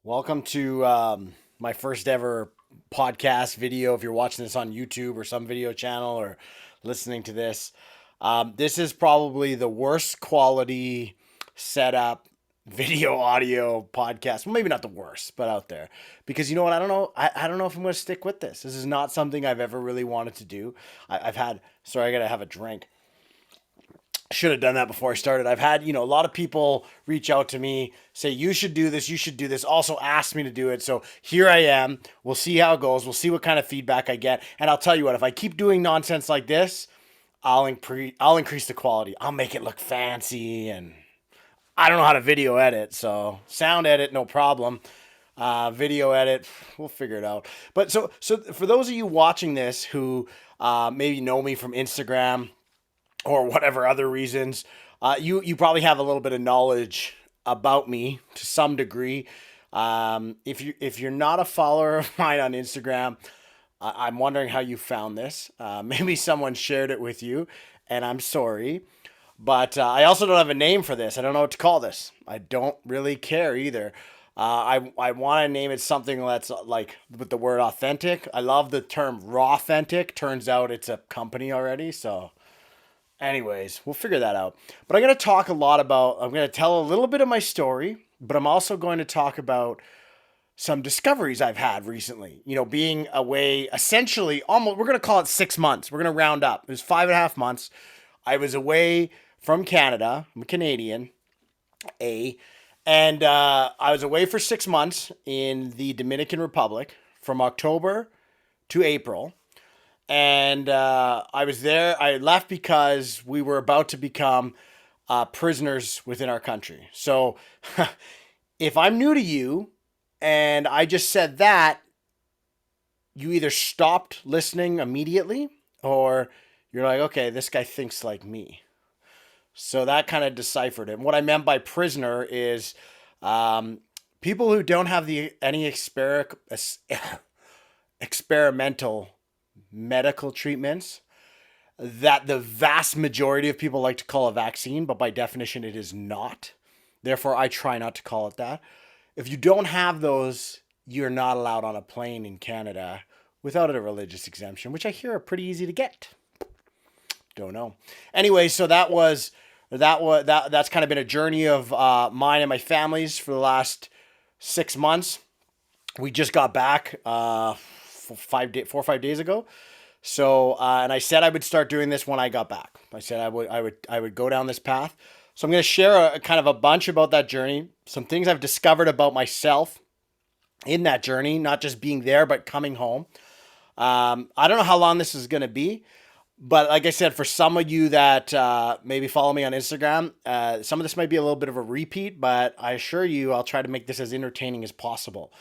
Welcome to my first ever podcast video. If you're watching this on YouTube or some video channel or listening to this, this is probably the worst quality setup video audio podcast. Well, maybe not the worst, but out there. Because you know what? I don't know. I don't know if I'm going to stick with this. This is not something I've ever really wanted to do. I've had, sorry, I got to have a drink. Should have done that before I started. I've had, a lot of people reach out to me, say, you should do this, you should do this, also ask me to do it. So here I am. We'll see how it goes. We'll see what kind of feedback I get. And I'll tell you what, if I keep doing nonsense like this, I'll increase the quality. I'll make it look fancy, and I don't know how to video edit, so sound edit, no problem. Video edit, we'll figure it out. But so for those of you watching this who maybe know me from Instagram or whatever other reasons, you probably have a little bit of knowledge about me to some degree. If you're not a follower of mine on Instagram, I'm wondering how you found this. Maybe someone shared it with you, and I'm sorry. But I also don't have a name for this. I don't know what to call this. I don't really care either. I want to name it something that's like with the word authentic. I love the term raw authentic. Turns out it's a company already, so anyways, we'll figure that out. But I'm going to tell a little bit of my story, but I'm also going to talk about some discoveries I've had recently. Being away essentially almost, we're going to call it 6 months. We're going to round up. It was 5.5 months. I was away from Canada. I'm Canadian, and I was away for 6 months in the Dominican Republic from October to April. And I was there. I left because we were about to become prisoners within our country. So if I'm new to you and I just said that, you either stopped listening immediately or you're like, okay, this guy thinks like me. So that kind of deciphered it. And what I meant by prisoner is people who don't have any experimental medical treatments that the vast majority of people like to call a vaccine, but by definition, it is not. Therefore, I try not to call it that. If you don't have those, you're not allowed on a plane in Canada without a religious exemption, which I hear are pretty easy to get. Don't know. Anyway, so that's kind of been a journey of mine and my family's for the last 6 months. We just got back 4 or 5 days ago. So, and I said I would start doing this when I got back. I said I would go down this path. So I'm going to share a kind of a bunch about that journey, some things I've discovered about myself in that journey, not just being there, but coming home. I don't know how long this is going to be, but like I said, for some of you that maybe follow me on Instagram, some of this might be a little bit of a repeat, but I assure you I'll try to make this as entertaining as possible.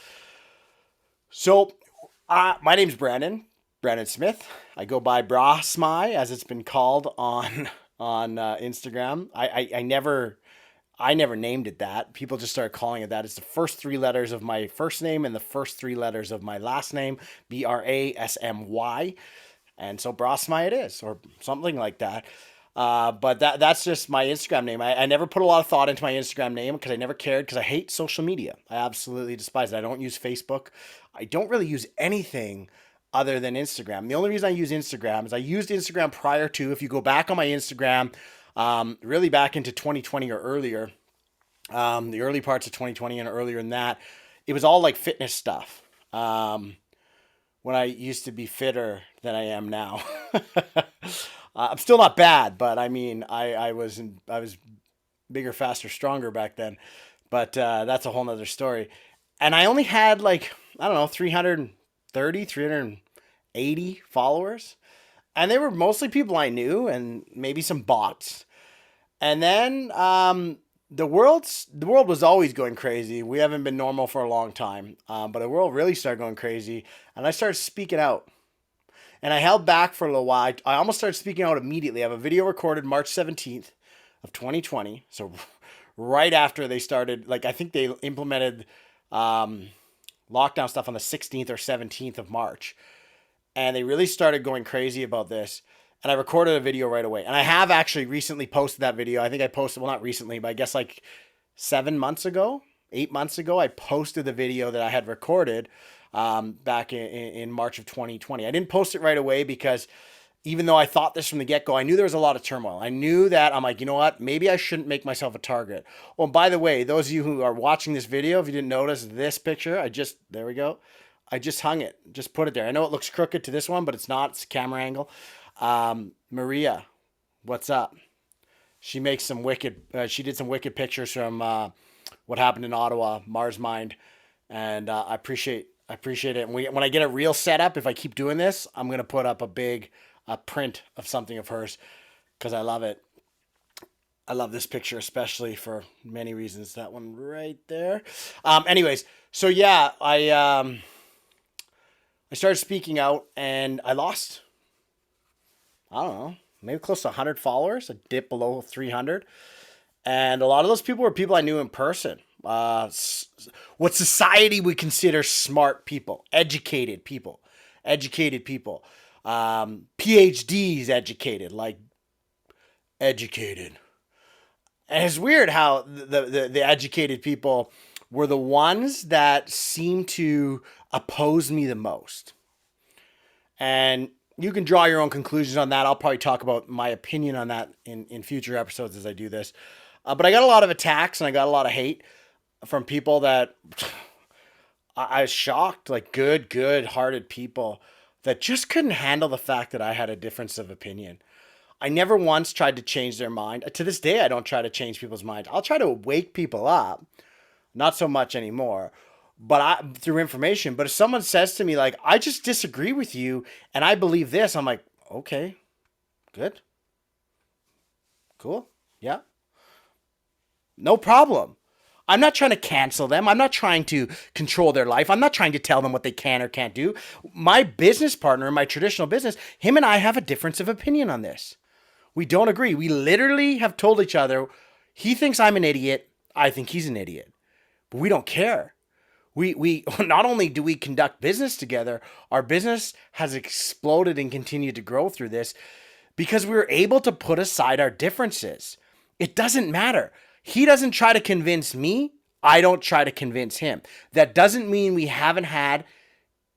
So, my name's Brandon Smith. I go by Brasmy, as it's been called on Instagram. I never named it that. People just started calling it that. It's the first three letters of my first name and the first three letters of my last name, Brasmy, and so Brasmy it is, or something like that. But that's just my Instagram name. I never put a lot of thought into my Instagram name because I never cared because I hate social media. I absolutely despise it. I don't use Facebook. I don't really use anything other than Instagram. The only reason I use Instagram is I used Instagram prior to, if you go back on my Instagram, really back into 2020 or earlier, the early parts of 2020 and earlier than that, it was all like fitness stuff. When I used to be fitter than I am now. I'm still not bad, but I mean, I was bigger, faster, stronger back then. But that's a whole nother story. And I only had like, I don't know, 330, 380 followers. And they were mostly people I knew and maybe some bots. And then the world was always going crazy. We haven't been normal for a long time, but the world really started going crazy, and I started speaking out. And I held back for a little while. I almost started speaking out immediately. I have a video recorded March 17th of 2020, so right after they started. Like I think they implemented lockdown stuff on the 16th or 17th of March, and they really started going crazy about this. And I recorded a video right away. And I have actually recently posted that video. I think I posted, well, not recently, but I guess like 7 months ago. 8 months ago, I posted the video that I had recorded back in March of 2020. I didn't post it right away because even though I thought this from the get-go, I knew there was a lot of turmoil. I knew that I'm like, you know what? Maybe I shouldn't make myself a target. Oh, and by the way, those of you who are watching this video, if you didn't notice this picture, there we go. I just hung it, just put it there. I know it looks crooked to this one, but it's not. It's a camera angle. Maria, what's up? She makes some wicked, she did some wicked pictures from what happened in Ottawa, Mars Mind. And I appreciate it. And when I get a real setup, if I keep doing this, I'm going to put up a print of something of hers because I love it. I love this picture, especially for many reasons. That one right there. Anyways, so yeah, I started speaking out and I lost, I don't know, maybe close to 100 followers, a dip below 300. And a lot of those people were people I knew in person. What society would consider smart people, educated people, PhDs educated, like educated. And it's weird how the educated people were the ones that seemed to oppose me the most. And you can draw your own conclusions on that. I'll probably talk about my opinion on that in future episodes as I do this. But I got a lot of attacks and I got a lot of hate from people that I was shocked, like good-hearted people that just couldn't handle the fact that I had a difference of opinion. I never once tried to change their mind. To this day, I don't try to change people's minds. I'll try to wake people up. Not so much anymore, but through information. But if someone says to me, like, I just disagree with you and I believe this, I'm like, okay, good. Cool. Yeah. No problem. I'm not trying to cancel them. I'm not trying to control their life. I'm not trying to tell them what they can or can't do. My business partner in my traditional business, him and I have a difference of opinion on this. We don't agree. We literally have told each other, he thinks I'm an idiot. I think he's an idiot. But we don't care. We not only do we conduct business together, our business has exploded and continued to grow through this because we were able to put aside our differences. It doesn't matter. He doesn't try to convince me. I don't try to convince him. That doesn't mean we haven't had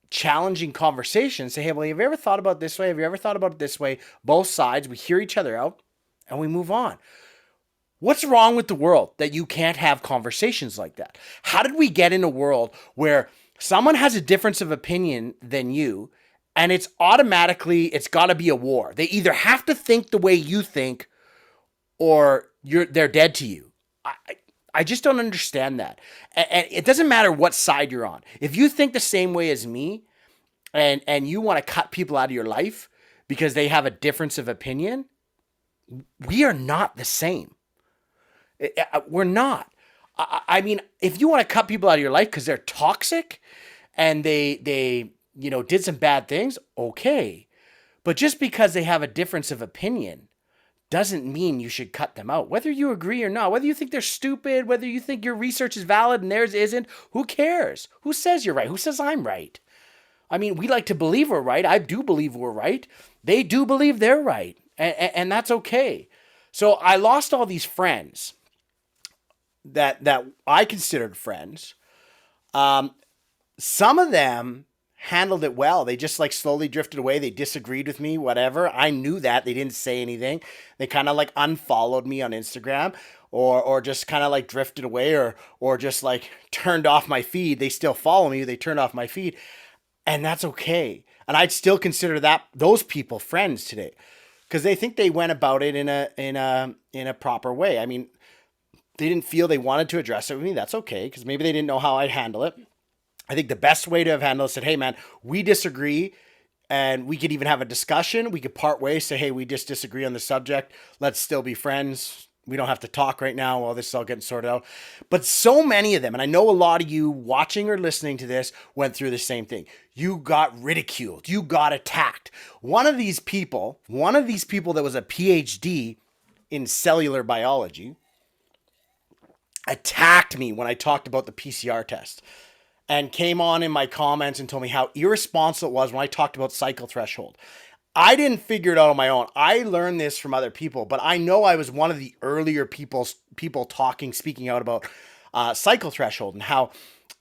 challenging conversations. Say, hey, well, have you ever thought about it this way? Have you ever thought about it this way? Both sides, we hear each other out and we move on. What's wrong with the world that you can't have conversations like that? How did we get in a world where someone has a difference of opinion than you and it's got to be a war? They either have to think the way you think or they're dead to you. I just don't understand that. And it doesn't matter what side you're on. If you think the same way as me and you want to cut people out of your life because they have a difference of opinion, we are not the same. We're not. I mean, if you want to cut people out of your life because they're toxic and they did some bad things, okay. But just because they have a difference of opinion doesn't mean you should cut them out. Whether you agree or not, whether you think they're stupid, whether you think your research is valid and theirs isn't, who cares? Who says you're right? Who says I'm right? I mean, we like to believe we're right. I do believe we're right. They do believe they're right. And that's okay. So I lost all these friends that I considered friends. Some of them handled it well. They just like slowly drifted away. They disagreed with me, whatever. I knew that. They didn't say anything. They kind of like unfollowed me on Instagram or just kind of like drifted away or just like turned off my feed. They still follow me. They turned off my feed. And that's okay. And I'd still consider those people friends today because they think they went about it in a proper way. I mean, they didn't feel they wanted to address it with me. That's okay because maybe they didn't know how I'd handle it. I think the best way to have handled it said, hey, man, we disagree and we could even have a discussion. We could part ways, say, hey, we just disagree on the subject. Let's still be friends. We don't have to talk right now while this is all getting sorted out. But so many of them, and I know a lot of you watching or listening to this went through the same thing. You got ridiculed. You got attacked. One of these people that was a PhD in cellular biology attacked me when I talked about the PCR test and came on in my comments and told me how irresponsible it was when I talked about cycle threshold. I didn't figure it out on my own. I learned this from other people, but I know I was one of the earlier speaking out about cycle threshold and how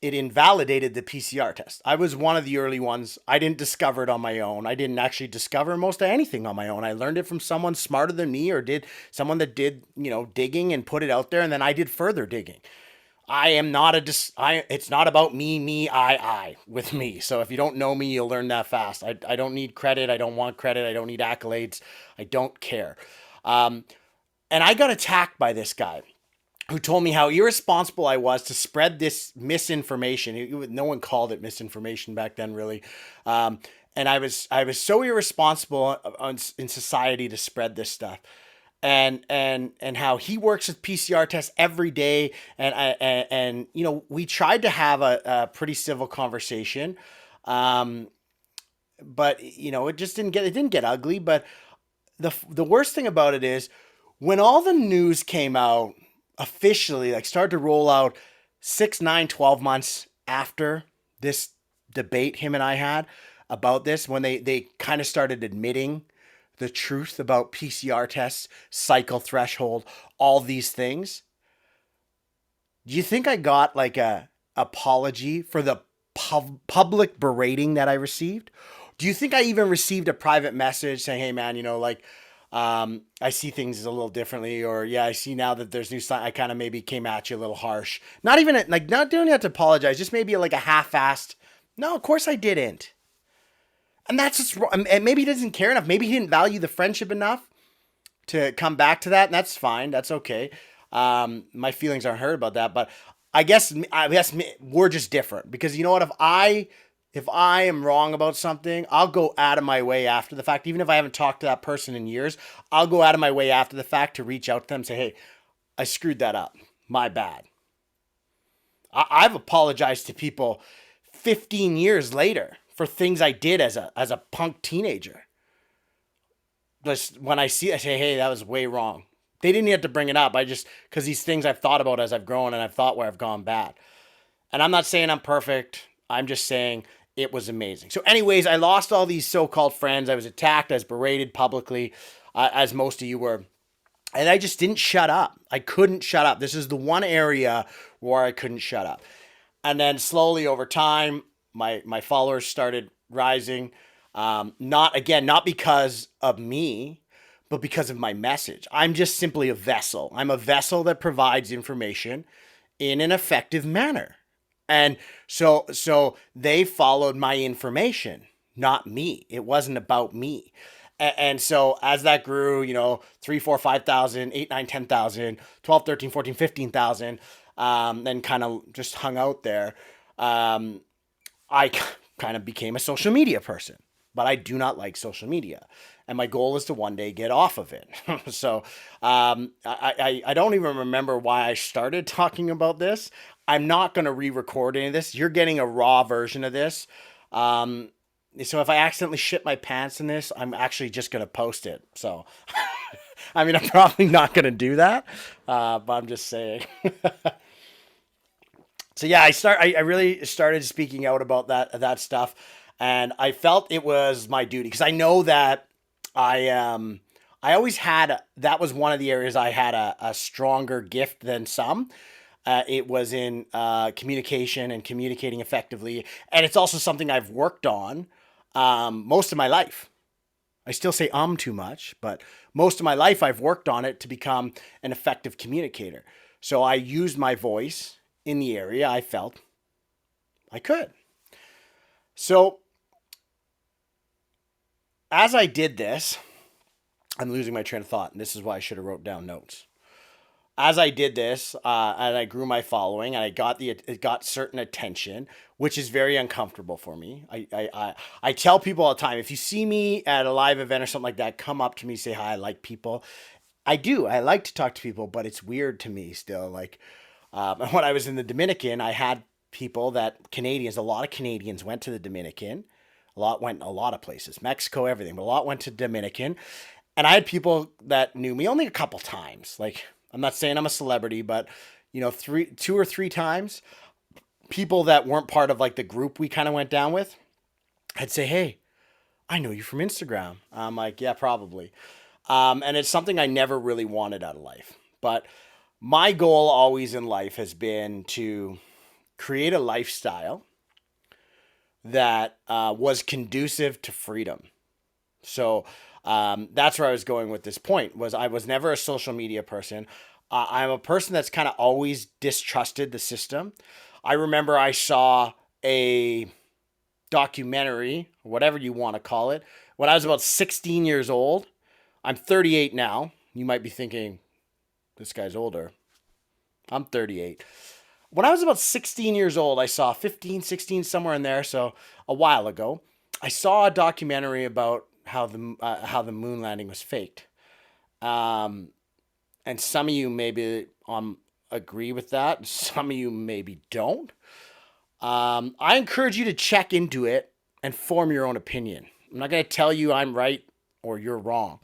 it invalidated the PCR test. I was one of the early ones. I didn't discover it on my own. I didn't actually discover most of anything on my own. I learned it from someone smarter than me, or did someone that did, digging and put it out there, and then I did further digging. I am not it's not about I with me. So if you don't know me, you'll learn that fast. I don't need credit. I don't want credit. I don't need accolades. I don't care. And I got attacked by this guy who told me how irresponsible I was to spread this misinformation. No one called it misinformation back then, really. And I was so irresponsible in society to spread this stuff. And how he works with PCR tests every day, and we tried to have a pretty civil conversation, but it just didn't get ugly. But the worst thing about it is when all the news came out officially, like started to roll out 6, 9, 12 months after this debate him and I had about this, when they kind of started admitting the truth about PCR tests, cycle threshold, all these things. Do you think I got like a apology for the public berating that I received? Do you think I even received a private message saying, "Hey man, I see things a little differently," or "Yeah, I see now that there's new sign. I kind of maybe came at you a little harsh." Not even not doing it to apologize, just maybe like a half-assed. No, of course I didn't. And that's just wrong. And maybe he doesn't care enough. Maybe he didn't value the friendship enough to come back to that. And that's fine. That's okay. My feelings aren't hurt about that. But I guess we're just different, because you know what? If I am wrong about something, I'll go out of my way after the fact. Even if I haven't talked to that person in years, I'll go out of my way after the fact to reach out to them and say, "Hey, I screwed that up. My bad." I've apologized to people 15 years later for things I did as a punk teenager. Just when I see it, I say, "Hey, that was way wrong." They didn't have to bring it up. Because these things I've thought about as I've grown, and I've thought where I've gone bad. And I'm not saying I'm perfect. I'm just saying it was amazing. So anyways, I lost all these so-called friends. I was attacked. I was berated publicly, as most of you were. And I just didn't shut up. I couldn't shut up. This is the one area where I couldn't shut up. And then slowly over time, my followers started rising. Not because of me, but because of my message. I'm just simply a vessel. I'm a vessel that provides information in an effective manner. And so they followed my information, not me. It wasn't about me. And so as that grew, 3, 4, 5,000, 8, 9, 10,000, 12, 13, 14, 15,000, then kind of just hung out there. I kind of became a social media person, but I do not like social media. And my goal is to one day get off of it. So I don't even remember why I started talking about this. I'm not going to re-record any of this. You're getting a raw version of this. So if I accidentally shit my pants in this, I'm actually just going to post it. So, I mean, I'm probably not going to do that, but I'm just saying. So yeah, I really started speaking out about that stuff, and I felt it was my duty, because I know that I always had, that was one of the areas I had a stronger gift than some. It was in communication and communicating effectively, and it's also something I've worked on most of my life. I still say too much, but most of my life I've worked on it to become an effective communicator. So I used my voice in the area I felt I could. So as I did this, I'm losing my train of thought, and this is why I should have wrote down notes. As I did this, and I grew my following, and it got certain attention, which is very uncomfortable for me. I tell people all the time, if you see me at a live event or something like that, come up to me, say hi. I like people. I do. I like to talk to people, but it's weird to me still. Like, when I was in the Dominican, I had people Canadians, a lot of Canadians went to the Dominican. A lot went a lot of places, Mexico, everything, but a lot went to Dominican. And I had people that knew me only a couple times. Like, I'm not saying I'm a celebrity, but 2 or 3 times, people that weren't part of like the group we kind of went down with, I'd say, "Hey, I know you from Instagram." I'm like, "Yeah, probably." And it's something I never really wanted out of life. But My goal always in life has been to create a lifestyle that was conducive to freedom. So that's where I was going with this point. Was I was never a social media person. I'm a person that's kind of always distrusted the system. I remember I saw a documentary, whatever you want to call it, when I was about 16 years old. I'm 38 now. You might be thinking, this guy's older. I'm 38. When I was about 16 years old, I saw 15, 16, somewhere in there, so a while ago, I saw a documentary about how the moon landing was faked. Um, and some of you maybe agree with that. Some of you maybe don't. I encourage you to check into it and form your own opinion. I'm not going to tell you I'm right or you're wrong,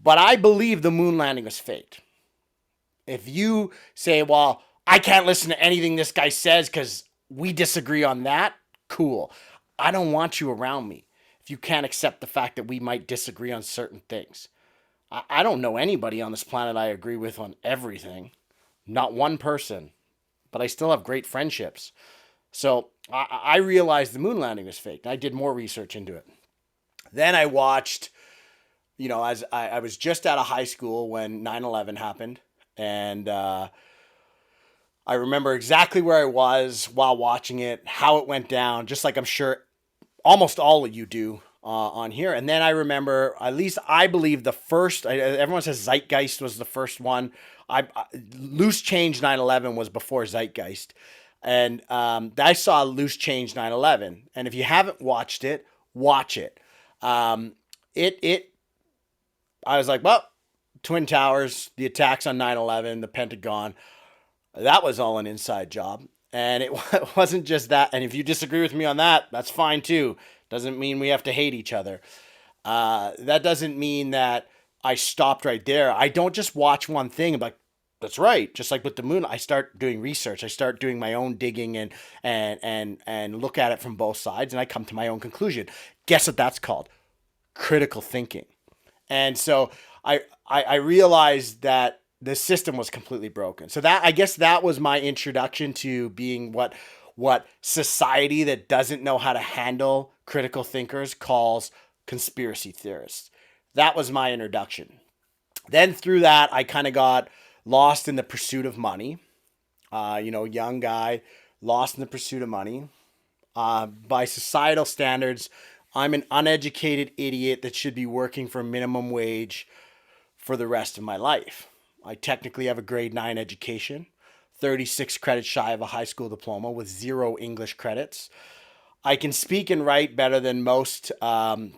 but I believe the moon landing was faked. If you say, well, I can't listen to anything this guy says because we disagree on that, cool. I don't want you around me if you can't accept the fact that we might disagree on certain things. I don't know anybody on this planet I agree with on everything. Not one person. But I still have great friendships. So I realized the moon landing was fake. I did more research into it. Then I watched, as I was just out of high school when 9/11 happened. And I remember exactly where I was while watching it, how it went down, just like I'm sure almost all of you do on here. And then I remember, at least I believe the first, everyone says Zeitgeist was the first one. Loose Change 9/11 was before Zeitgeist. And I saw Loose Change 9/11. And if you haven't watched it, watch it. I was like, well, Twin Towers, the attacks on 9/11, the Pentagon, that was all an inside job. And it wasn't just that. And if you disagree with me on that, that's fine too. Doesn't mean we have to hate each other. That doesn't mean that I stopped right there. I don't just watch one thing and be like, that's right. Just like with the moon, I start doing research. I start doing my own digging and look at it from both sides, and I come to my own conclusion. Guess what that's called? Critical thinking. And so I realized that the system was completely broken. So that, I guess, that was my introduction to being what society that doesn't know how to handle critical thinkers calls conspiracy theorists. That was my introduction. Then through that, I kind of got lost in the pursuit of money. Young guy, lost in the pursuit of money. By societal standards, I'm an uneducated idiot that should be working for minimum wage for the rest of my life. I technically have a grade 9 education, 36 credits shy of a high school diploma with 0 English credits. I can speak and write better than most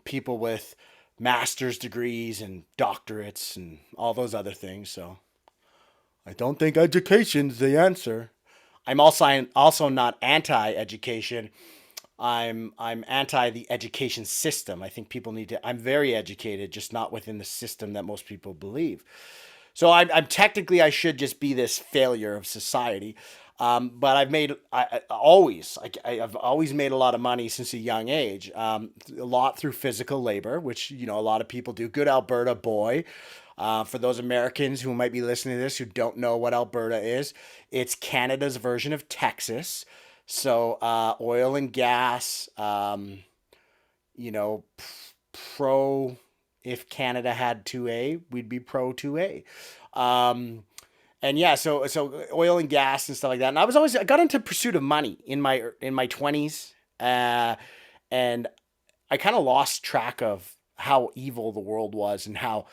people with master's degrees and doctorates and all those other things. So I don't think education's the answer. I'm also not anti-education. I'm anti the education system. I think people need to. I'm very educated, just not within the system that most people believe. So I'm technically, I should just be this failure of society. But I've always made a lot of money since a young age. A lot through physical labor, which a lot of people do. Good Alberta boy. For those Americans who might be listening to this who don't know what Alberta is, it's Canada's version of Texas. So oil and gas, pro, if Canada had 2A, we'd be pro 2A. And yeah, so oil and gas and stuff like that. And I got into pursuit of money in my 20s. And I kind of lost track of how evil the world was and how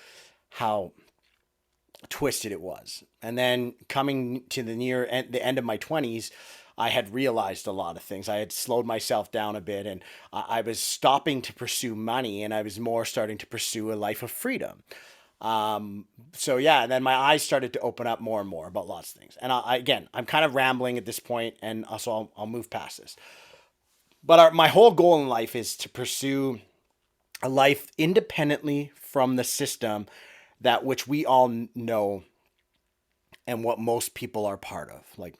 twisted it was. And then coming to the end of my 20s, I had realized a lot of things. I had slowed myself down a bit, and I was stopping to pursue money, and I was more starting to pursue a life of freedom. So yeah, and then my eyes started to open up more and more about lots of things. And I'm kind of rambling at this point, and also I'll move past this. But my whole goal in life is to pursue a life independently from the system that which we all know and what most people are part of. Like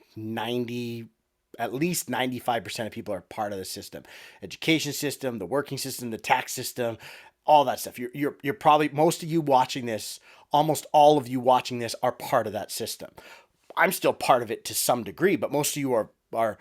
at least 95% of people are part of the system. Education system, the working system, the tax system, all that stuff. You're probably, most of you watching this almost all of you watching this are part of that system. I'm still part of it to some degree, but most of you are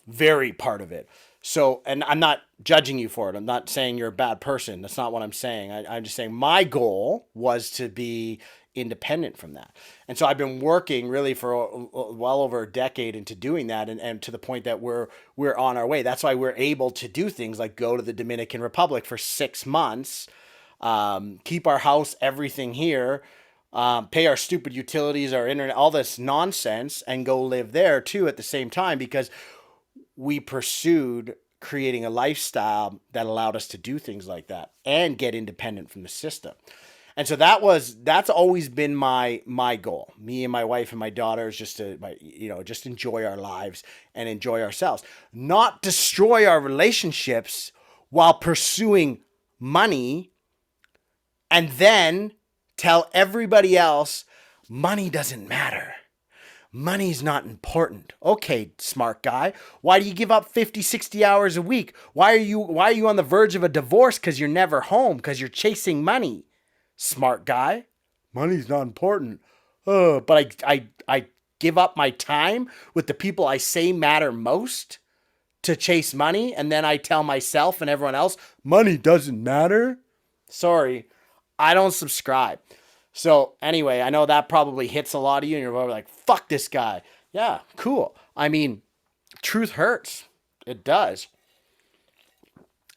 very part of it. So, and I'm not judging you for it. I'm not saying you're a bad person. That's not what I'm saying. I'm just saying my goal was to be independent from that. And so I've been working really for well over a decade into doing that, and to the point that we're on our way. That's why we're able to do things like go to the Dominican Republic for 6 months, keep our house, everything here, pay our stupid utilities, our internet, all this nonsense, and go live there too at the same time, because we pursued creating a lifestyle that allowed us to do things like that and get independent from the system. And so that's always been my goal. Me and my wife and my daughters, just to just enjoy our lives and enjoy ourselves, not destroy our relationships while pursuing money, and then tell everybody else money doesn't matter. Money's not important. Okay, smart guy. Why do you give up 50, 60 hours a week? Why are you on the verge of a divorce? Because you're never home, because you're chasing money. Smart guy. Money's not important. But I give up my time with the people I say matter most to chase money, and then I tell myself and everyone else money doesn't matter. Sorry, I don't subscribe. So anyway, I know that probably hits a lot of you, and you're probably like, fuck this guy. Yeah, cool. I mean, truth hurts. It does.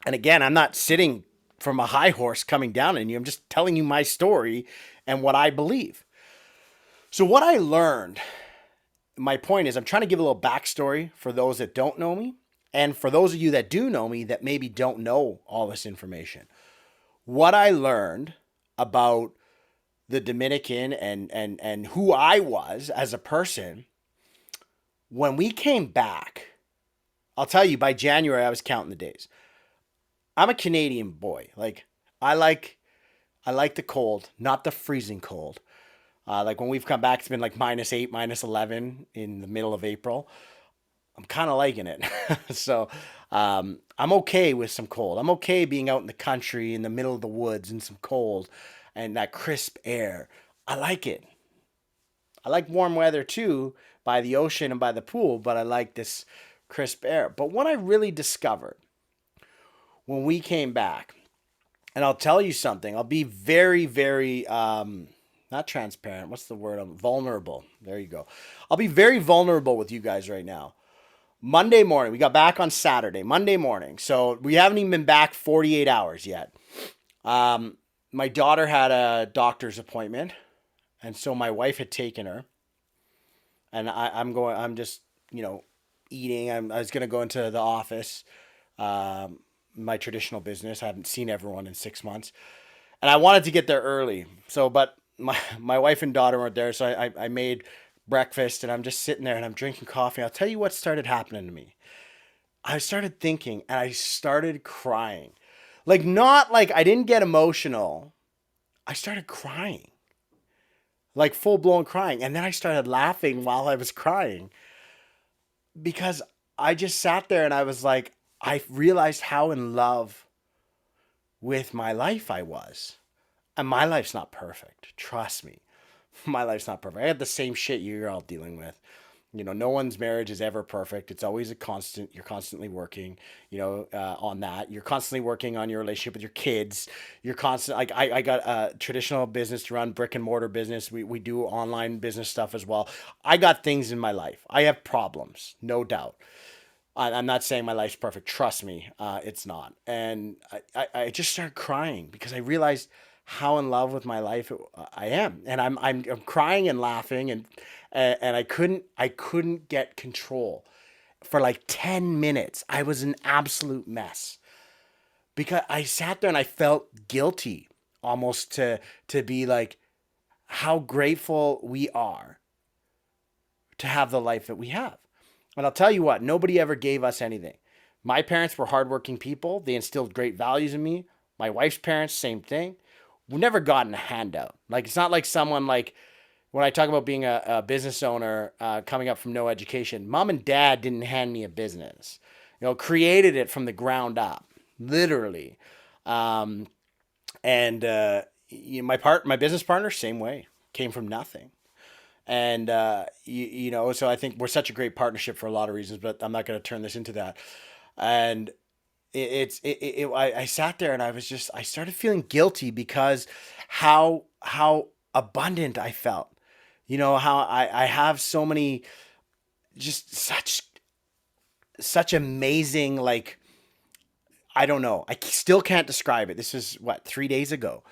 And again, I'm not sitting from a high horse coming down on you. I'm just telling you my story and what I believe. So what I learned, my point is I'm trying to give a little backstory for those that don't know me, and for those of you that do know me that maybe don't know all this information. What I learned about the Dominican and who I was as a person, when we came back, I'll tell you, by January, I was counting the days. I'm a Canadian boy. Like, I like the cold, not the freezing cold. Like when we've come back, it's been like -8, -11 in the middle of April. I'm kind of liking it. So I'm okay with some cold. I'm okay being out in the country in the middle of the woods in some cold and that crisp air. I like it. I like warm weather too, by the ocean and by the pool, but I like this crisp air. But what I really discovered when we came back, and I'll tell you something, I'll be very, very, not transparent. What's the word? I'm vulnerable. There you go. I'll be very vulnerable with you guys right now. Monday morning, we got back on Saturday, Monday morning. So we haven't even been back 48 hours yet. My daughter had a doctor's appointment, and so my wife had taken her, and I'm just, eating. I was going to go into the office, my traditional business. I haven't seen everyone in 6 months, and I wanted to get there early. So, but my wife and daughter weren't there, so I made breakfast, and I'm just sitting there and I'm drinking coffee. I'll tell you what started happening to me. I started thinking and I started crying. Like, not like I didn't get emotional. I started crying. Like full blown crying. And then I started laughing while I was crying, because I just sat there and I was like, I realized how in love with my life I was. And my life's not perfect. Trust me. My life's not perfect. I had the same shit you're all dealing with. No one's marriage is ever perfect. It's always a constant. You're constantly working, on that. You're constantly working on your relationship with your kids. You're constant. Like I got a traditional business to run, brick and mortar business. We do online business stuff as well. I got things in my life. I have problems, no doubt. I'm not saying my life's perfect. Trust me, it's not. And I just started crying because I realized how in love with my life I am, and I'm crying and laughing, and I couldn't get control for like 10 minutes. I was an absolute mess because I sat there and I felt guilty almost to be like how grateful we are to have the life that we have. And I'll tell you what, nobody ever gave us anything. My parents were hardworking people. They instilled great values in me. My wife's parents, same thing. We've never gotten a handout. Like, it's not like someone like, when I talk about being a business owner, coming up from no education, mom and dad didn't hand me a business. Created it from the ground up, literally. And my business partner, same way, came from nothing. And so I think we're such a great partnership for a lot of reasons, but I'm not going to turn this into that. And I sat there and I started feeling guilty because how abundant I felt. How I have so many, just such amazing, like, I don't know. I still can't describe it. This is what, 3 days ago.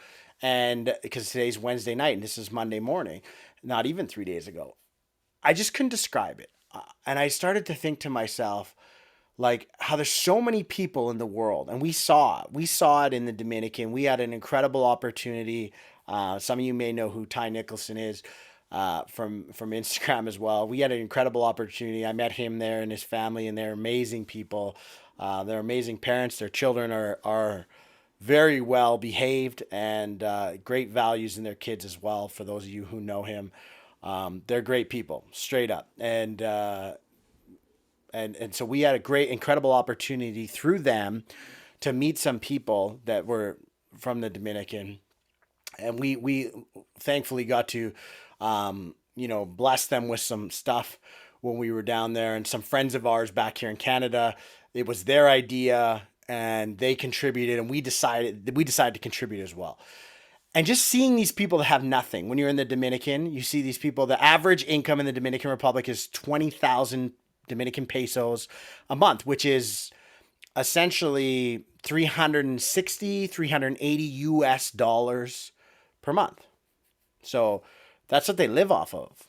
And because today's Wednesday night and this is Monday morning, not even 3 days ago. I just couldn't describe it. And I started to think to myself, like, how there's so many people in the world, and we saw it in the Dominican. We had an incredible opportunity. Some of you may know who Ty Nicholson is, from Instagram as well. We had an incredible opportunity. I met him there and his family, and they're amazing people. They're amazing parents. Their children are very well behaved, and great values in their kids as well. For those of you who know him, they're great people, straight up. And so we had a great, incredible opportunity through them to meet some people that were from the Dominican, and we thankfully got to bless them with some stuff when we were down there, and some friends of ours back here in Canada. It was their idea, and they contributed, and we decided to contribute as well. And just seeing these people that have nothing, when you're in the Dominican, you see these people. The average income in the Dominican Republic is 20,000 Dominican pesos a month, which is essentially 360, 380 US dollars per month. So that's what they live off of.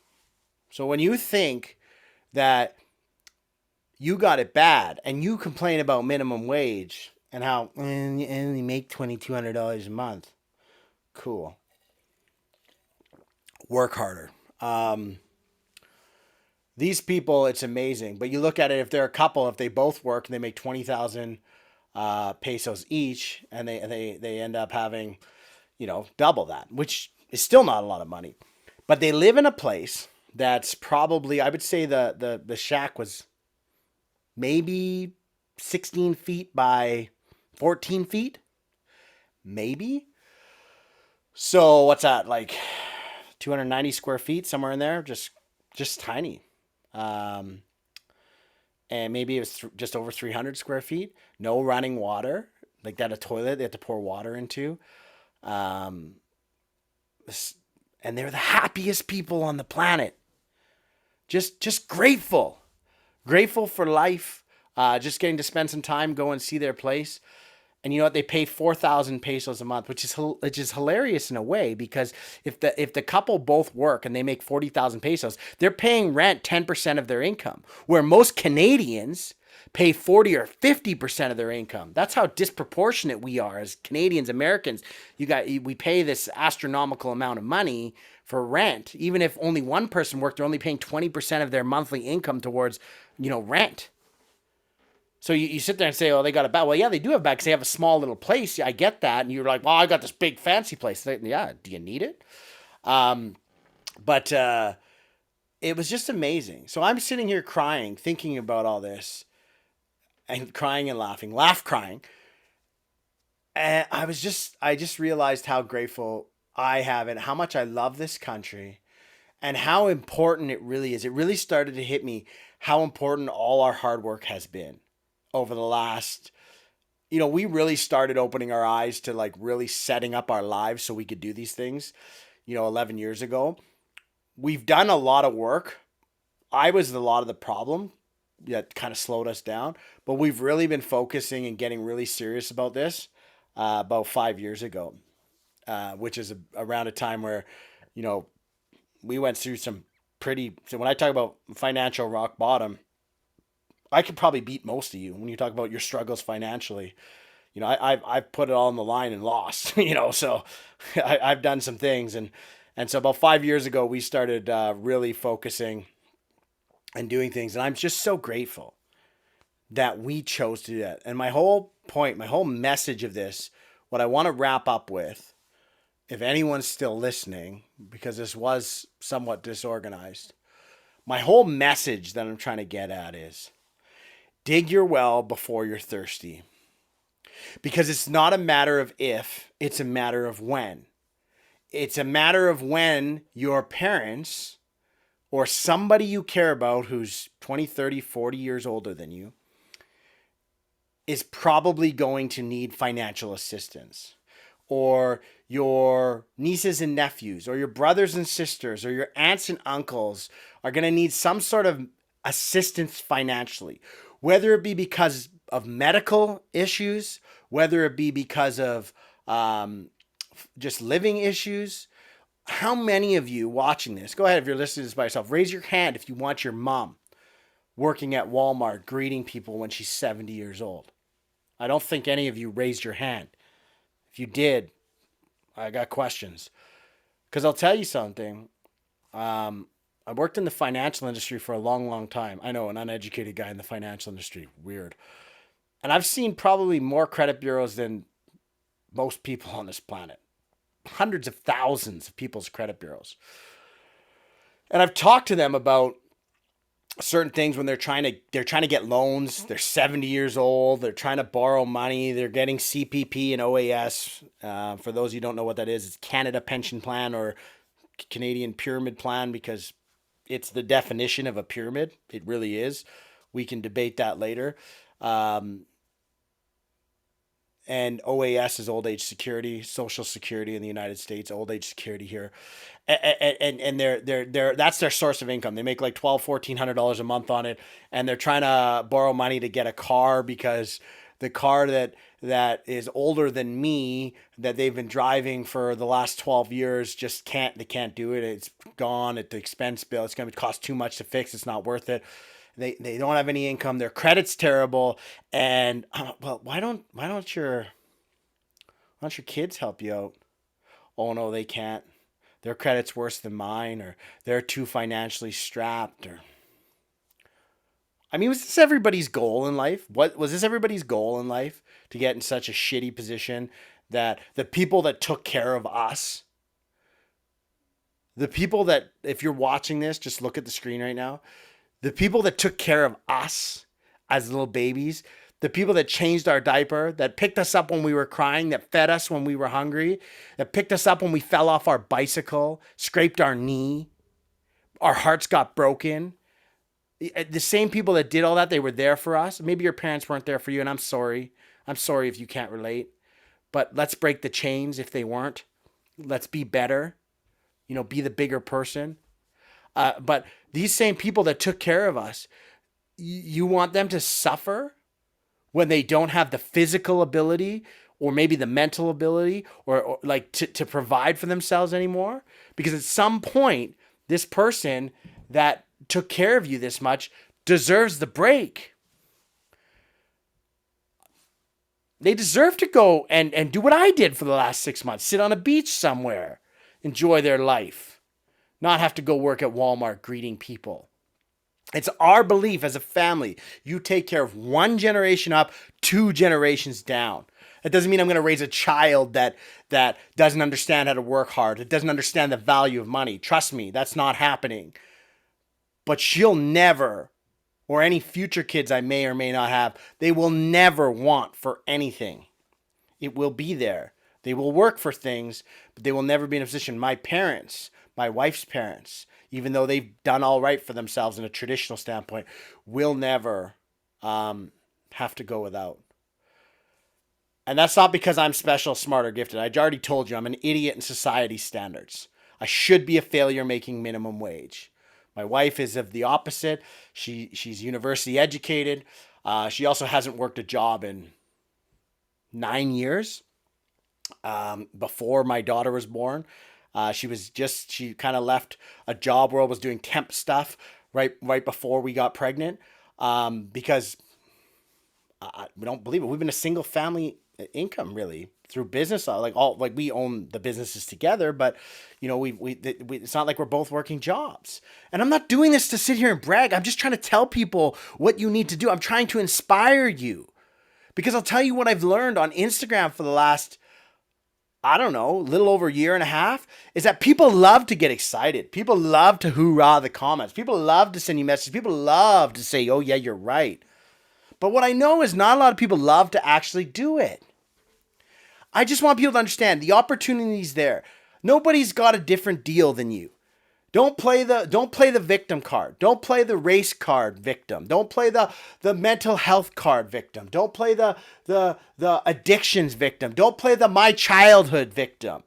So when you think that you got it bad and you complain about minimum wage and how you only make $2,200 a month, cool. Work harder. These people, it's amazing. But you look at it, if they're a couple, if they both work and they make 20,000 pesos each, and they end up having, double that, which is still not a lot of money. But they live in a place that's probably, I would say the shack was maybe 16 feet by 14 feet, maybe. So what's that, like 290 square feet, somewhere in there, just tiny. Um, and maybe it was just over 300 square feet. No running water, like that. A toilet they had to pour water into. Um, and they're the happiest people on the planet. Just grateful for life. Just getting to spend some time, go and see their place. And you know what? They pay 4,000 pesos a month, which is hilarious in a way, because if the couple both work and they make 40,000 pesos, they're paying rent 10% of their income, where most Canadians pay 40 or 50% of their income. That's how disproportionate we are as Canadians, Americans. We pay this astronomical amount of money for rent. Even if only one person worked, they're only paying 20% of their monthly income towards, rent. So you sit there and say, oh, they got it bad. Well, yeah, they do have bad because they have a small little place. Yeah, I get that. And you're like, well, I got this big fancy place. Yeah, do you need it? But it was just amazing. So I'm sitting here crying, thinking about all this, and crying and laughing, crying. And I just realized how grateful I have and how much I love this country and how important it really is. It really started to hit me how important all our hard work has been over the last, we really started opening our eyes to, like, really setting up our lives so we could do these things, 11 years ago. We've done a lot of work. I was a lot of the problem that kind of slowed us down, but we've really been focusing and getting really serious about this about 5 years ago, which is around a time where, we went through so when I talk about financial rock bottom, I could probably beat most of you when you talk about your struggles financially. I've put it all on the line and lost. So I've done some things, and so about 5 years ago we started really focusing and doing things, and I'm just so grateful that we chose to do that. And my whole point, my whole message of this, what I want to wrap up with, if anyone's still listening, because this was somewhat disorganized, my whole message that I'm trying to get at is, dig your well before you're thirsty. Because it's not a matter of if, it's a matter of when. it's a matter of when your parents or somebody you care about who's 20, 30, 40 years older than you is probably going to need financial assistance, or your nieces and nephews, or your brothers and sisters, or your aunts and uncles are going to need some sort of assistance financially, whether it be because of medical issues, whether it be because of just living issues. How many of you watching this, go ahead if you're listening to this by yourself, raise your hand if you want your mom working at Walmart greeting people when she's 70 years old. I don't think any of you raised your hand. If you did, I got questions. Because I'll tell you something. I worked in the financial industry for a long, long time. I know, an uneducated guy in the financial industry. Weird. And I've seen probably more credit bureaus than most people on this planet. Hundreds of thousands of people's credit bureaus. And I've talked to them about certain things when they're trying to get loans. They're 70 years old. They're trying to borrow money. They're getting CPP and OAS. For those of you who don't know what that is, it's Canada Pension Plan or Canadian Pyramid Plan, because it's the definition of a pyramid. It really is. We can debate that later. And OAS is old age security, Social Security in the United States, old age security here, and they're that's their source of income. They make like $1,200-$1,400 a month on it, and they're trying to borrow money to get a car because the car that is older than me, that they've been driving for the last 12 years, they can't do it. It's gone at the expense bill. It's going to cost too much to fix. It's not worth it. They don't have any income. Their credit's terrible. And well, why don't your kids help you out? Oh no, they can't. Their credit's worse than mine, or they're too financially strapped. Or I mean, was this everybody's goal in life? What was this everybody's goal in life, to get in such a shitty position that the people that took care of us, the people that, if you're watching this, just look at the screen right now. The people that took care of us as little babies, the people that changed our diaper, that picked us up when we were crying, that fed us when we were hungry, that picked us up when we fell off our bicycle, scraped our knee, our hearts got broken. The same people that did all that, they were there for us. Maybe your parents weren't there for you, and I'm sorry. I'm sorry if you can't relate. But let's break the chains if they weren't. Let's be better. Be the bigger person. But these same people that took care of us, you want them to suffer when they don't have the physical ability, or maybe the mental ability, or like to provide for themselves anymore? Because at some point, this person that took care of you this much deserves the break. They deserve to go and do what I did for the last 6 months. Sit on a beach somewhere. Enjoy their life. Not have to go work at Walmart greeting people. It's our belief as a family. You take care of one generation up, 2 generations down. That doesn't mean I'm going to raise a child that doesn't understand how to work hard. It doesn't understand the value of money. Trust me, that's not happening. But she'll never, or any future kids I may or may not have, they will never want for anything. It will be there. They will work for things, but they will never be in a position. My parents, my wife's parents, even though they've done all right for themselves in a traditional standpoint, will never have to go without. And that's not because I'm special, smart, or gifted. I already told you I'm an idiot in society standards. I should be a failure making minimum wage. My wife is of the opposite. She's university educated. She also hasn't worked a job in 9 years. Before my daughter was born. She kind of left a job where I was doing temp stuff right before we got pregnant, because we don't believe it. We've been a single family income really through business, like we own the businesses together, but it's not like we're both working jobs. And I'm not doing this to sit here and brag. I'm just trying to tell people what you need to do. I'm trying to inspire you, because I'll tell you what I've learned on Instagram for the last, I don't know, a little over a year and a half, is that people love to get excited. People love to hoorah the comments. People love to send you messages. People love to say, oh yeah, you're right. But what I know is not a lot of people love to actually do it. I just want people to understand the opportunity's there. Nobody's got a different deal than you. Don't play the victim card. Don't play the race card victim. Don't play the mental health card victim. Don't play the addictions victim. Don't play the my childhood victim.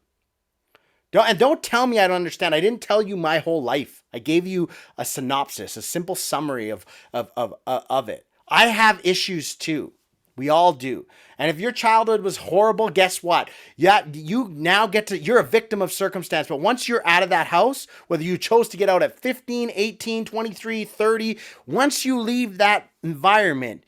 Don't tell me I don't understand. I didn't tell you my whole life. I gave you a synopsis, a simple summary of it. I have issues too. We all do. And if your childhood was horrible, guess what? Yeah, you're a victim of circumstance. But once you're out of that house, whether you chose to get out at 15, 18, 23, 30, once you leave that environment,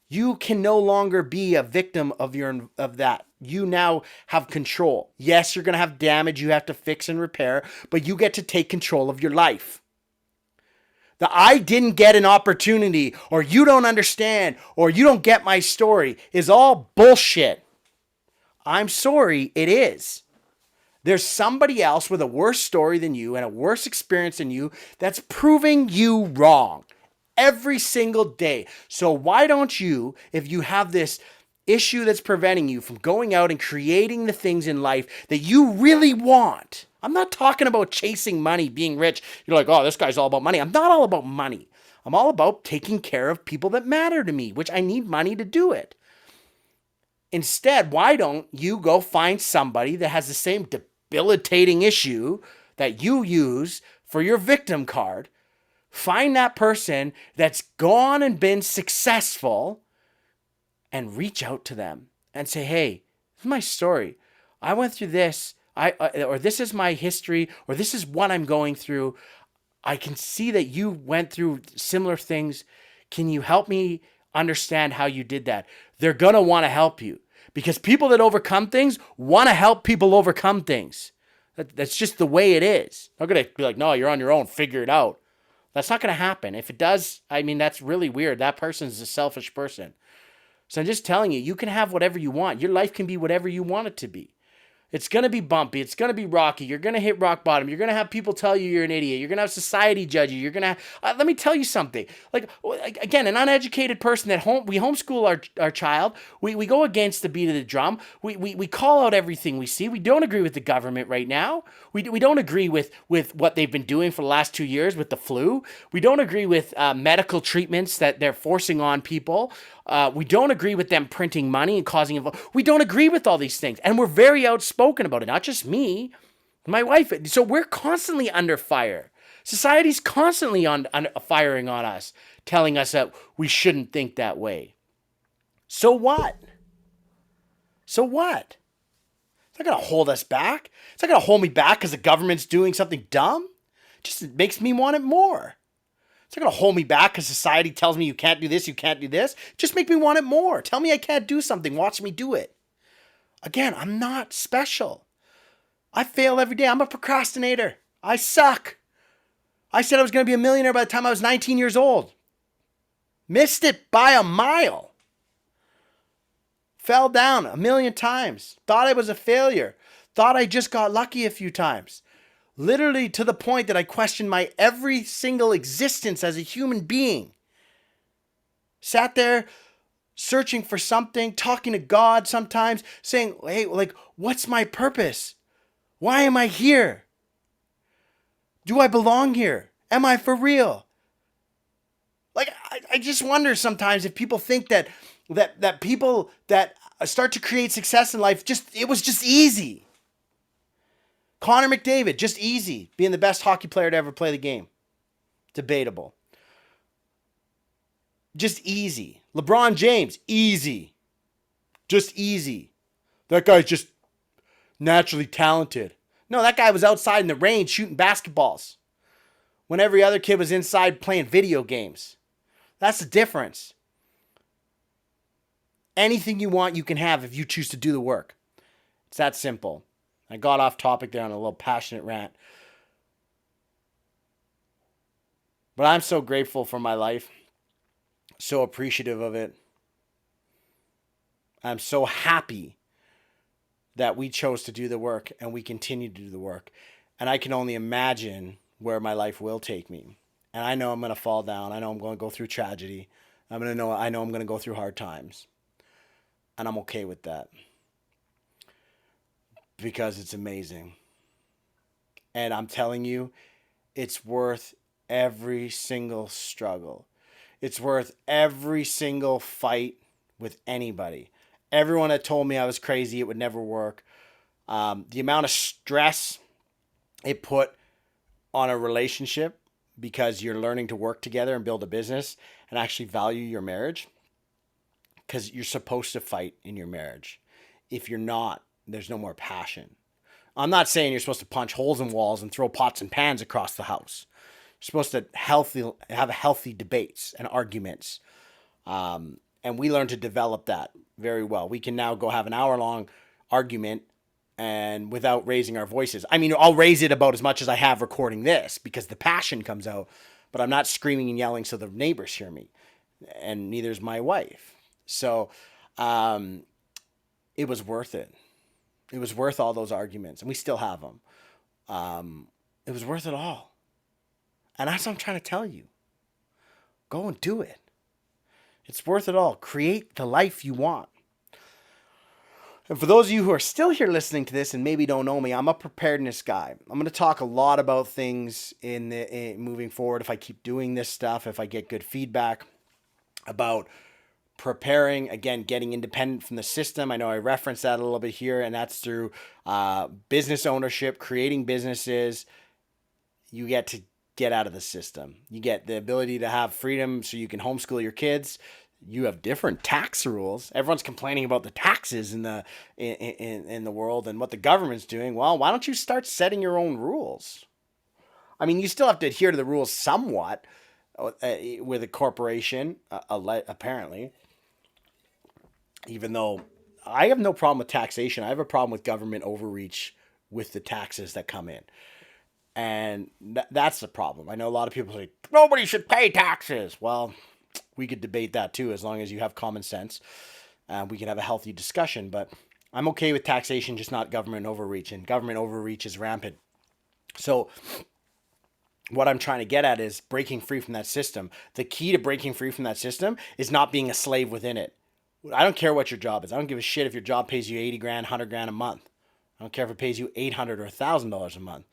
you can no longer be a victim of that. You now have control. Yes, you're going to have damage you have to fix and repair, but you get to take control of your life. The I didn't get an opportunity, or you don't understand, or you don't get my story is all bullshit. I'm sorry, it is. There's somebody else with a worse story than you and a worse experience than you that's proving you wrong every single day. So why don't you, if you have this issue that's preventing you from going out and creating the things in life that you really want? I'm not talking about chasing money, being rich. You're like, oh, this guy's all about money. I'm not all about money. I'm all about taking care of people that matter to me, which I need money to do it. Instead, why don't you go find somebody that has the same debilitating issue that you use for your victim card? Find that person that's gone and been successful and reach out to them and say, hey, this is my story. I went through this. Or this is my history, or this is what I'm going through. I can see that you went through similar things. Can you help me understand how you did that? They're going to want to help you, because people that overcome things want to help people overcome things. That's just the way it is. They're going to be like, no, you're on your own, figure it out. That's not going to happen. If it does, I mean, that's really weird. That person's a selfish person. So I'm just telling you, you can have whatever you want. Your life can be whatever you want it to be. It's going to be bumpy. It's going to be rocky. You're going to hit rock bottom. You're going to have people tell you you're an idiot. You're going to have society judge you. You're going to have, let me tell you something. Like, again, an uneducated person we homeschool our child. We go against the beat of the drum. We call out everything we see. We don't agree with the government right now. We don't agree with what they've been doing for the last 2 years with the flu. We don't agree with medical treatments that they're forcing on people. We don't agree with them printing money and causing. We don't agree with all these things. And we're very outspoken about it. Not just me, my wife. So we're constantly under fire. Society's constantly firing on us, telling us that we shouldn't think that way. So what? So what? It's not going to hold us back. It's not going to hold me back because the government's doing something dumb. It just makes me want it more. It's not going to hold me back because society tells me you can't do this, you can't do this. Just make me want it more. Tell me I can't do something. Watch me do it. Again, I'm not special. I fail every day. I'm a procrastinator. I suck. I said I was going to be a millionaire by the time I was 19 years old. Missed it by a mile. Fell down 1,000,000 times. Thought I was a failure. Thought I just got lucky a few times. Literally to the point that I questioned my every single existence as a human being. Sat there searching for something, talking to God sometimes, saying, hey, like, what's my purpose? Why am I here? Do I belong here? Am I for real? Like, I just wonder sometimes if people think that people that start to create success in life, it was just easy. Connor McDavid, just easy, being the best hockey player to ever play the game. Debatable. Just easy. LeBron James, easy. Just easy. That guy's just naturally talented. No, that guy was outside in the rain shooting basketballs when every other kid was inside playing video games. That's the difference. Anything you want, you can have if you choose to do the work. It's that simple. I got off topic there on a little passionate rant. But I'm so grateful for my life. So appreciative of it. I'm so happy that we chose to do the work and we continue to do the work. And I can only imagine where my life will take me. And I know I'm going to fall down. I know I'm going to go through tragedy. I know I'm going to go through hard times. And I'm okay with that. Because it's amazing. And I'm telling you, it's worth every single struggle. It's worth every single fight with anybody. Everyone that told me I was crazy, it would never work. The amount of stress it put on a relationship because you're learning to work together and build a business and actually value your marriage, because you're supposed to fight in your marriage. If you're not, there's no more passion. I'm not saying you're supposed to punch holes in walls and throw pots and pans across the house. You're supposed to have healthy debates and arguments. And we learn to develop that very well. We can now go have an hour-long argument and without raising our voices. I mean, I'll raise it about as much as I have recording this because the passion comes out, but I'm not screaming and yelling so the neighbors hear me, and neither is my wife. So it was worth it. It was worth all those arguments, and we still have them. It was worth it all. And that's what I'm trying to tell you. Go and do it. It's worth it all. Create the life you want. And for those of you who are still here listening to this and maybe don't know me, I'm a preparedness guy. I'm going to talk a lot about things in moving forward if I keep doing this stuff, if I get good feedback about preparing, again, getting independent from the system. I know I referenced that a little bit here, and that's through business ownership, creating businesses. You get to get out of the system. You get the ability to have freedom so you can homeschool your kids. You have different tax rules. Everyone's complaining about the taxes in the world and what the government's doing. Well, why don't you start setting your own rules? I mean, you still have to adhere to the rules somewhat with a corporation, apparently. Even though I have no problem with taxation, I have a problem with government overreach with the taxes that come in. And that's the problem. I know a lot of people say, nobody should pay taxes. Well, we could debate that too, as long as you have common sense. We can have a healthy discussion, but I'm okay with taxation, just not government overreach. And government overreach is rampant. So what I'm trying to get at is breaking free from that system. The key to breaking free from that system is not being a slave within it. I don't care what your job is. I don't give a shit if your job pays you 80 grand, 100 grand a month. I don't care if it pays you $800 or $1,000 a month.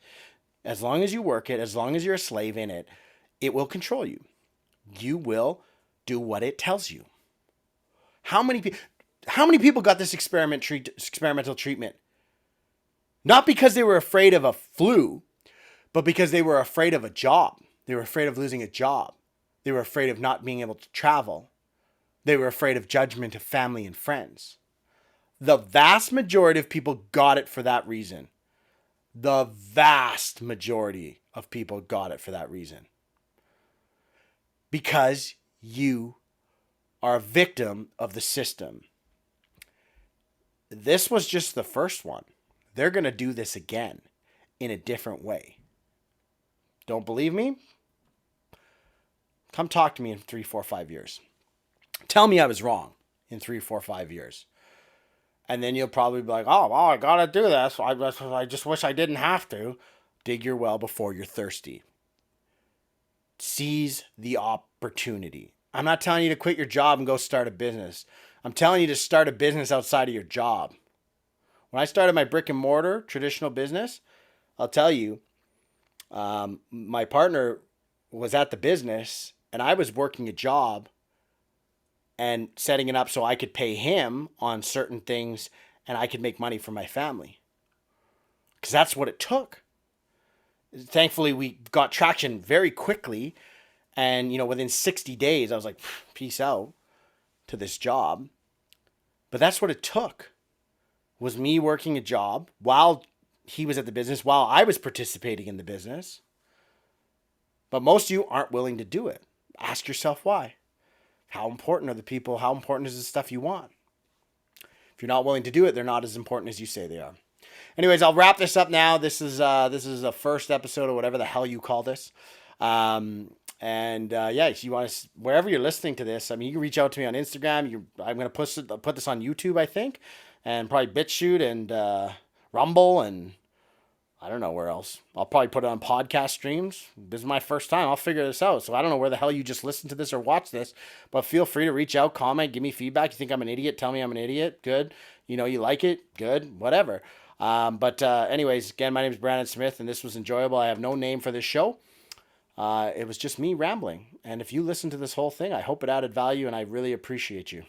As long as you work it, as long as you're a slave in it, it will control you. You will do what it tells you. How many people got this experimental treatment? Not because they were afraid of a flu, but because they were afraid of a job. They were afraid of losing a job. They were afraid of not being able to travel. They were afraid of judgment of family and friends. The vast majority of people got it for that reason. The vast majority of people got it for that reason. Because you are a victim of the system. This was just the first one. They're going to do this again in a different way. Don't believe me? Come talk to me in 3, 4, 5 years. Tell me I was wrong in 3, 4, 5 years. And then you'll probably be like, oh, well, I got to do this. I just wish I didn't have to. Dig your well before you're thirsty. Seize the opportunity. I'm not telling you to quit your job and go start a business. I'm telling you to start a business outside of your job. When I started my brick and mortar traditional business, I'll tell you, my partner was at the business and I was working a job and setting it up so I could pay him on certain things and I could make money for my family. Because that's what it took. Thankfully, we got traction very quickly. And, within 60 days, I was like, peace out to this job. But that's what it took, was me working a job while he was at the business, while I was participating in the business. But most of you aren't willing to do it. Ask yourself why. How important are the people? How important is the stuff you want? If you're not willing to do it, they're not as important as you say they are. Anyways, I'll wrap this up now. This is a first episode or whatever the hell you call this. If you want to, wherever you're listening to this, I mean, you can reach out to me on Instagram. I'm going to put this on YouTube, I think, and probably BitChute and Rumble, and I don't know where else. I'll probably put it on podcast streams. This is my first time. I'll figure this out. So I don't know where the hell you just listen to this or watch this, but feel free to reach out, comment, give me feedback. You think I'm an idiot? Tell me I'm an idiot. Good. You like it? Good. Whatever. But anyways, again, my name is Brandon Smith, and this was enjoyable. I have no name for this show. It was just me rambling. And if you listen to this whole thing, I hope it added value, and I really appreciate you.